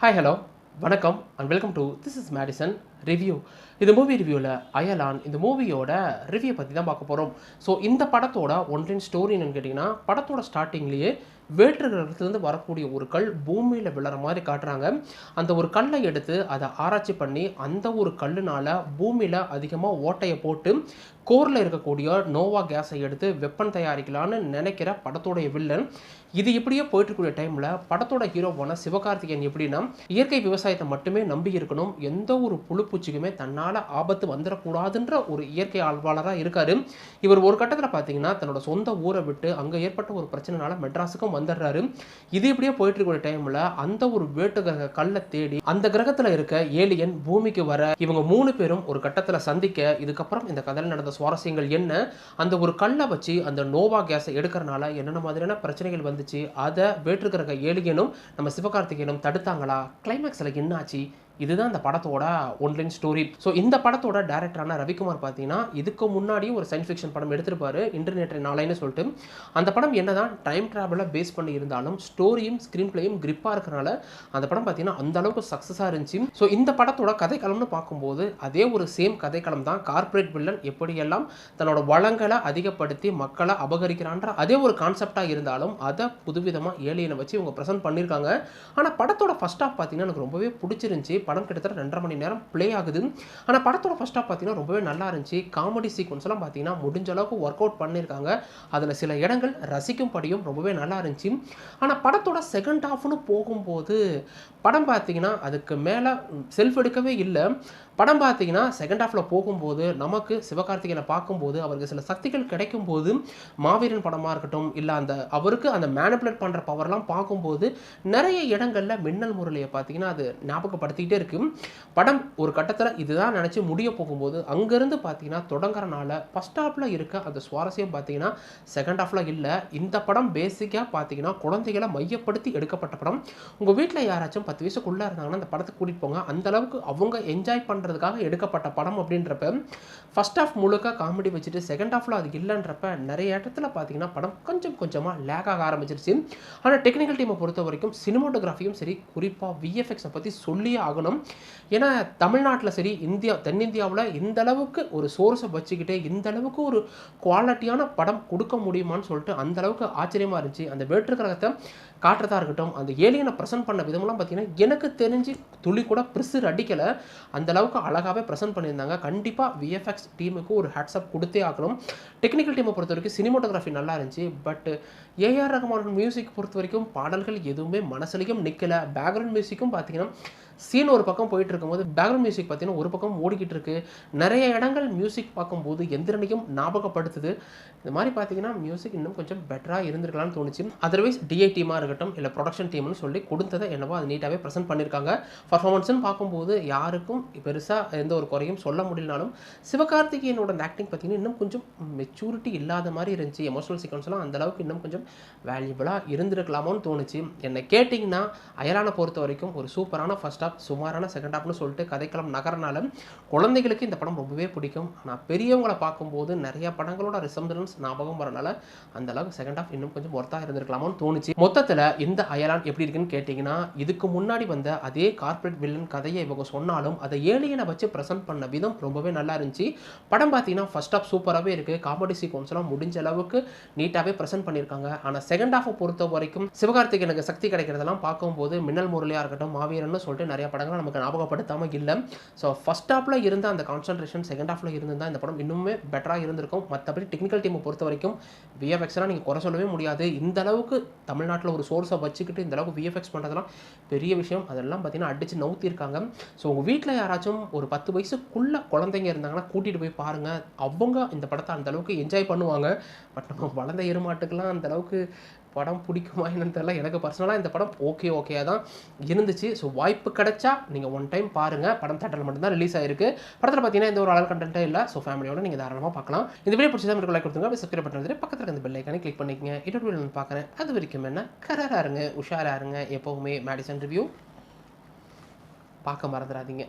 Hi hello வணக்கம் and welcome to this is Madison review. இந்த movie ரிவ்யூவில் அயலான் இந்த மூவியோட ரிவ்யூ பற்றி தான் பார்க்க போகிறோம். ஸோ இந்த படத்தோட ஒன்றின் ஸ்டோரி என்னன்னு கேட்டிங்கன்னா, படத்தோட ஸ்டார்டிங்லேயே வேற்று கிரகத்துலேருந்து வரக்கூடிய ஒரு கல் பூமியில் விழுற மாதிரி காட்டுறாங்க. அந்த ஒரு கல்லை எடுத்து அதை ஆராய்ச்சி பண்ணி அந்த ஒரு கல்லுனால் பூமியில் அதிகமாக ஓட்டையை போட்டு கோரில் இருக்கக்கூடிய நோவா கேஸை எடுத்து வெப்பன் தயாரிக்கலான்னு நினைக்கிற படத்தோடைய வில்லன். இது இப்படியே போயிட்டுருக்கூடிய டைமில் படத்தோட ஹீரோவான சிவகார்த்திகேயன் எப்படின்னா, இயற்கை விவசாயத்தை மட்டுமே நம்பி இருக்கணும், எந்த ஒரு புழுப்பூச்சிக்குமே தன்னால் ஆபத்து வந்துடக்கூடாதுன்ற ஒரு இயற்கை ஆழ்வாளராக இருக்கார். இவர் ஒரு கட்டத்தில் பார்த்தீங்கன்னா தன்னோட சொந்த ஊரை விட்டு அங்கே ஏற்பட்ட ஒரு பிரச்சனைனால மெட்ராஸுக்கும் வந்துடுறாரு. இது இப்படியே போயிட்டுருக்கூடிய டைமில் அந்த ஒரு வேட்டு கிரக கல்லை தேடி அந்த கிரகத்தில் இருக்க ஏலியன் பூமிக்கு வர இவங்க 3 பேரும் ஒரு கட்டத்தில் சந்திக்க, இதுக்கப்புறம் இந்த கதையில் நடந்த சுவாரஸ்யங்கள் என்ன, அந்த ஒரு கல்லை வச்சு அந்த நோவா கேஸை எடுக்கிறனால என்னென்ன மாதிரியான பிரச்சனைகள் வந்துச்சு, அதை வேற்று கிரக ஏலியனும் நம்ம சிவகார்த்திகேயனும் தடுத்தாங்களா, கிளைமேக்ஸில் என்ன ஆச்சு, இதுதான் இந்த படத்தோட ஒன்லைன் ஸ்டோரி. ஸோ இந்த படத்தோட டைரக்டரான ரவிக்குமார் பார்த்தீங்கன்னா இதுக்கு முன்னாடி ஒரு சயின்ஸ் ஃபிக்ஷன் படம் எடுத்திருப்பாரு, இன்டர்நெட் நாளைன்னு சொல்லிட்டு. அந்த படம் என்னதான் டைம் டிராவலை பேஸ் பண்ணி இருந்தாலும் ஸ்டோரியும் ஸ்க்ரீன் பிளேயும் கிரிப்பாக இருக்கிறனால அந்த படம் பார்த்தீங்கன்னா அந்த அளவுக்கு சக்ஸஸாக இருந்துச்சு. ஸோ இந்த படத்தோட கதைக்களம்னு பார்க்கும்போது அதே ஒரு சேம் கதைக்களம் தான். கார்ப்பரேட் வில்லன் எப்படியெல்லாம் தன்னோட வளங்களை அதிகப்படுத்தி மக்களை அபகரிக்கிறான்ற அதே ஒரு கான்செப்டாக இருந்தாலும் அதை புதுவிதமாக ஏலியனை வச்சு இவங்க ப்ரெசென்ட் பண்ணியிருக்காங்க. ஆனால் படத்தோட ஃபர்ஸ்ட் ஹாஃப் பார்த்தீங்கன்னா எனக்கு ரொம்பவே பிடிச்சிருந்துச்சி. படம் கிட்டத்தட்ட 2.5 மணி நேரம் ப்ளே ஆகுது. ஆனால் படத்தோட ஃபர்ஸ்ட் ஹாஃப் பார்த்தீங்கன்னா ரொம்பவே நல்லா இருந்துச்சு. காமெடி சீக்வன்ஸ்லாம் பார்த்தீங்கன்னா முடிஞ்ச அளவுக்கு ஒர்க் அவுட் பண்ணியிருக்காங்க. அதில் சில இடங்கள் ரசிக்கும்படியும் ரொம்பவே நல்லா இருந்துச்சு. ஆனால் படத்தோட செகண்ட் ஹாஃப்னு போகும்போது படம் பார்த்தீங்கன்னா அதுக்கு மேலே செல்ஃப் எடுக்கவே இல்லை. படம் பார்த்தீங்கன்னா செகண்ட் ஹாஃபில் போகும்போது நமக்கு சிவகார்த்திகேயனை பார்க்கும்போது அவருக்கு சில சக்திகள் கிடைக்கும்போது, மாவீரன் படமாக இருக்கட்டும் இல்லை அவருக்கு அந்த மேனிபுலேட் பண்ணுற பவர்லாம் பார்க்கும்போது நிறைய இடங்களில் மின்னல் முரளியை பார்த்தீங்கன்னா அது ஞாபகப்படுத்திக்கிட்டே இருக்கு. படம் ஒரு கட்டத்தில் இதுதான் நினச்சி முடிய போகும்போது அங்கேருந்து பார்த்தீங்கன்னா தொடங்குறனால ஃபர்ஸ்ட் ஹாஃபில் இருக்க அந்த சுவாரஸ்யம் பார்த்தீங்கன்னா செகண்ட் ஹாஃபில் இல்லை. இந்த படம் பேசிக்காக பார்த்தீங்கன்னா குழந்தைகளை மையப்படுத்தி எடுக்கப்பட்ட படம். உங்கள் வீட்டில் யாராச்சும் 10 வயசுக்குள்ளே இருந்தாங்கன்னா அந்த படத்தை கூட்டிகிட்டு போங்க. அந்தளவுக்கு அவங்க என்ஜாய் பண்ணுறதுக்காக எடுக்கப்பட்ட படம் அப்படின்றப்ப ஃபர்ஸ்ட் ஹாஃப் முழுக்க காமெடி வச்சுட்டு செகண்ட் ஹாஃபில் அது இல்லைன்றப்ப நிறைய இடத்துல பார்த்தீங்கன்னா படம் கொஞ்சம் கொஞ்சமாக லேக் ஆக ஆரம்பிச்சிருச்சு. ஆனால் டெக்னிக்கல் டீமை பொறுத்த வரைக்கும் சினிமாட்டோகிராஃபியும் சரி, குறிப்பாக விஎஃப்எக்ஸை பற்றி சொல்லியே ஆகணும். ஏன்னா தமிழ்நாட்டில் சரி தென்னிந்தியாவில் இந்த அளவுக்கு ஒரு சோர்ஸை வச்சுக்கிட்டே இந்த அளவுக்கு ஒரு குவாலிட்டியான படம் கொடுக்க முடியுமான்னு சொல்லிட்டு அந்த அளவுக்கு ஆச்சரியமாக இருந்துச்சு. அந்த வேற்று கிரகத்தை காட்டுறதா இருக்கட்டும், அந்த ஏலியனை ப்ரெசென்ட் பண்ண விதமெல்லாம் பார்த்தீங்கன்னா எனக்கு தெரிஞ்சு துளி கூட ப்ரிசர் அடிக்கலை. அந்த அளவுக்கு அழகாகவே ப்ரெசென்ட் பண்ணியிருந்தாங்க. கண்டிப்பாக விஎஃப்எக்ஸ் டீமுக்கு ஒரு ஹேட்ஸ்அப் கொடுத்தே ஆகணும். டெக்னிக்கல் டீமை பொறுத்த வரைக்கும் சினிமாட்டோகிராஃபி நல்லா இருந்துச்சு. பட் ஏஆர் ரஹ்மான் மியூசிக் பொறுத்த வரைக்கும் பாடல்கள் எதுவுமே மனசுலையும் நிற்கலை. பேக்ரவுண்ட் மியூசிக்கும் பார்த்தீங்கன்னா சீன் ஒரு பக்கம் போயிட்டு இருக்கும்போது பேக்ரவுண்ட் மியூசிக் பார்த்தீங்கன்னா ஒரு பக்கம் ஓடிக்கிட்டு இருக்கு. நிறைய இடங்கள் மியூசிக் பார்க்கும்போது எந்திரனையும் ஞாபகப்படுத்துது. இந்த மாதிரி பார்த்தீங்கன்னா மியூசிக் இன்னும் கொஞ்சம் பெட்டராக இருந்திருக்கலாம்னு தோணுச்சு. அதர்வைஸ் டிஐ டீமாக இருக்கட்டும் இல்லை ப்ரொடக்ஷன் டீம்னு சொல்லி கொடுத்ததை என்னவோ அது நீட்டாகவே ப்ரெசென்ட் பண்ணியிருக்காங்க. பர்ஃபார்மன்ஸ்னு பார்க்கும்போது யாருக்கும் பெருசாக எந்த ஒரு குறையும் சொல்ல முடியலனாலும் சிவகார்த்திகேயனோட ஆக்டிங் பார்த்தீங்கன்னா இன்னும் கொஞ்சம் மெச்சூரிட்டி இல்லாத மாதிரி இருந்துச்சு. எமோஷனல் சீக்வன்ஸ்லாம் அந்த அளவுக்கு இன்னும் கொஞ்சம் வேல்யூபிளாக இருந்திருக்கலாமோன்னு தோணுச்சு. என்னை கேட்டிங்கன்னா அயலானை பொறுத்த வரைக்கும் ஒரு சூப்பரான ஃபர்ஸ்ட் ஹாஃப், சுமாரான செகண்ட் ஹாஃப்னு சொல்லிட்டு கதைக்களம் நகரனால குழந்தைகளுக்கு இந்த படம் ரொம்பவே பிடிக்கும். ஆனால் பெரியவங்களை பார்க்கும்போது நிறைய படங்களோட ரிசம்பிளன்ஸ் ஞாபகம் வரனால அந்த அளவுக்கு செகண்ட் ஹாஃப் இன்னும் கொஞ்சம் ஒர்த்தாக இருந்திருக்கலாமோன்னு தோணுச்சு. மொத்தத்தில் இந்த அயலான் எப்படி இருக்குன்னு கேட்டிங்கன்னா, இதுக்கு முன்னாடி வந்த அதே கார்ப்பரேட் வில்லன் கதையை இவங்க சொன்னாலும் அதை ஏலியனை வச்சு ப்ரெசென்ட் பண்ண விதம் ரொம்பவே நல்லா இருந்துச்சு. படம் பார்த்தீங்கன்னா ஃபர்ஸ்ட் ஹாஃப் சூப்பராகவே இருக்குது. காமெடி சீக்வன்ஸ்லாம் முடிஞ்ச அளவுக்கு நீட்டாகவே ப்ரெசென்ட் பண்ணியிருக்காங்க. ஆனால் செகண்ட் ஹாஃபை பொறுத்த வரைக்கும் சிவகார்த்திகேயனுக்கு சக்தி கிடைக்கிறதெல்லாம் பார்க்கும்போது மின்னல் முரளியாக இருக்கட்டும், மாவீரன்னு சொல்லிட்டு நிறைய படங்கள் நமக்கு ஞாபகப்படுத்தாமல் இல்லை. ஸோ ஃபர்ஸ்ட் ஹாஃபில் இருந்த அந்த கான்சன்ட்ரேஷன் செகண்ட் ஹாஃபில் இருந்தால் இந்த படம் இன்னுமே பெட்டராக இருந்திருக்கும். மற்றபடி டெக்னிக்கல் டீமை பொறுத்த வரைக்கும் விஎஃப்எக்ஸ்லாம் நீங்கள் குறை சொல்லவே முடியாது. இந்த அளவுக்கு தமிழ்நாட்டில் ஒரு சோர்ஸை வச்சுக்கிட்டு இந்த அளவுக்கு விஎஃப்எக்ஸ் பண்ணுறதுலாம் பெரிய விஷயம். அதெல்லாம் பார்த்தீங்கன்னா அடித்து நவுத்திருக்காங்க. ஸோ உங்கள் வீட்டில் யாராச்சும் ஒரு 10 வயசுக்குள்ளே குழந்தைங்க இருந்தாங்கன்னா கூட்டிகிட்டு போய் பாருங்கள். அவங்க இந்த படத்தை அந்த அளவுக்கு என்ஜாய் பண்ணுவாங்க. பட் நம்ம வளர்ந்த எருமாட்டுக்கெல்லாம் அந்த அளவுக்கு படம் பிடிக்குமா என்னன்னு தெரியல. எனக்கு பர்சனலாக இந்த படம் ஓகே தான் இருந்துச்சு. ஸோ வாய்ப்பு கிடைச்சா நீங்கள் ஒன் டைம் பாருங்கள். படம் தேட்டரில் மட்டும்தான் ரிலீஸ் ஆயிருக்கு. படத்தில் பார்த்தீங்கன்னா எந்த ஒரு அழகு கண்டென்ட்டே இல்லை. ஸோ ஃபேமிலியோட நீங்கள் தாராளமாக பார்க்கலாம். இந்த வீடியோ பிடிச்சதா உங்களுக்கு லைக் கொடுத்துங்க. சப்ஸ்கிரைப் பண்ணுறது பக்கத்தில் இருக்க பெல் ஐக்கானை கிளிக் பண்ணிக்கங்க. இன்னொரு வீடியோ நான் பார்க்குறேன். அது வரைக்கும் என்ன கரராக இருங்க, உஷாராக இருங்க. எப்போவுமே மேடிசன் ரிவ்யூ பார்க்க மறந்துடாதீங்க.